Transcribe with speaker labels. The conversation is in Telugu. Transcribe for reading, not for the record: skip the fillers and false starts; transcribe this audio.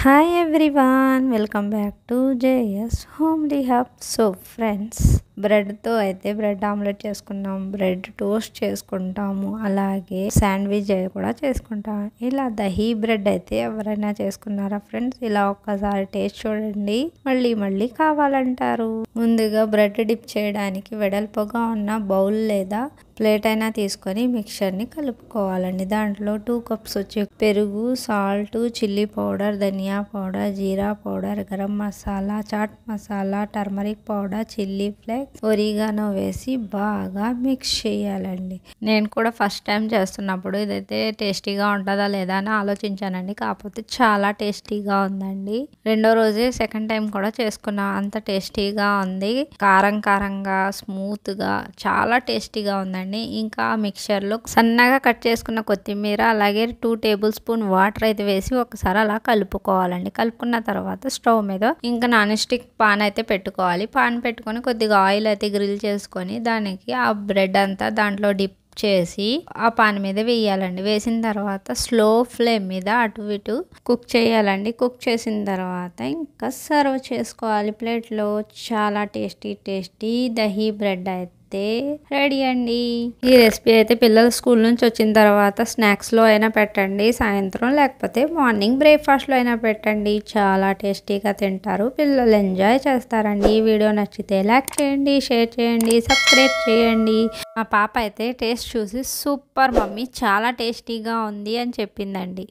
Speaker 1: Hi everyone, welcome back to JS homely hub. So friends, బ్రెడ్తో అయితే బ్రెడ్ ఆమ్లెట్ చేసుకున్నాం, బ్రెడ్ టోస్ట్ చేసుకుంటాము, అలాగే శాండ్విచ్ కూడా చేసుకుంటాము. ఇలా దహీ బ్రెడ్ అయితే ఎవరైనా చేసుకున్నారా ఫ్రెండ్స్? ఇలా ఒక్కసారి టేస్ట్ చూడండి, మళ్ళీ మళ్ళీ కావాలంటారు. ముందుగా బ్రెడ్ డిప్ చేయడానికి వెడల్పుగా ఉన్న బౌల్ లేదా ప్లేట్ అయినా తీసుకొని మిక్చర్ని కలుపుకోవాలండి. దాంట్లో 2 కప్స్ వచ్చి పెరుగు, సాల్ట్, చిల్లీ పౌడర్, ధనియా పౌడర్, జీరా powder, garam masala, chaat masala, turmeric powder, chilli flakes, oregano వేసి బాగా మిక్స్ చేయాలండి. నేను కూడా ఫస్ట్ టైం చేస్తున్నప్పుడు ఇదైతే టేస్టీగా ఉంటుందా లేదా అని ఆలోచించానండి. కాకపోతే చాలా టేస్టీగా ఉందండి. రెండో రోజే సెకండ్ టైం కూడా చేసుకున్నా, అంత టేస్టీగా ఉంది. కారం కారంగా, స్మూత్గా, చాలా టేస్టీగా ఉందండి. ఇంకా మిక్చర్లో సన్నగా కట్ చేసుకున్న కొత్తిమీర, అలాగే 2 టేబుల్ స్పూన్ వాటర్ అయితే వేసి ఒకసారి అలా కలుపుకోవాలండి. కలుపుకున్న తర్వాత స్టవ్ మీద ఇంకా నాన్ స్టిక్ పాన్ అయితే పెట్టుకోవాలి. పాన్ పెట్టుకొని కొద్దిగా ఆయిల్ అయితే గ్రిల్ చేసుకొని దానికి ఆ బ్రెడ్ అంతా దాంట్లో డిప్ చేసి ఆ పాన్ మీద వేయాలండి. వేసిన తర్వాత స్లో ఫ్లేమ్ మీద అటు ఇటు కుక్ చేయాలండి. కుక్ చేసిన తర్వాత ఇంకా సర్వ్ చేసుకోవాలి ప్లేట్లో. చాలా టేస్టీ దహీ బ్రెడ్ అయితే రెడీ అండి. ఈ రెసిపీ అయితే పిల్లలు స్కూల్ నుంచి వచ్చిన తర్వాత స్నాక్స్లో అయినా పెట్టండి, సాయంత్రం లేకపోతే మార్నింగ్ బ్రేక్ఫాస్ట్లో అయినా పెట్టండి. చాలా టేస్టీగా తింటారు, పిల్లలు ఎంజాయ్ చేస్తారండి. ఈ వీడియో నచ్చితే లైక్ చేయండి, షేర్ చేయండి, సబ్స్క్రైబ్ చేయండి. మా పాప అయితే టేస్ట్ చూసి సూపర్ మమ్మీ, చాలా టేస్టీగా ఉంది అని చెప్పిందండి.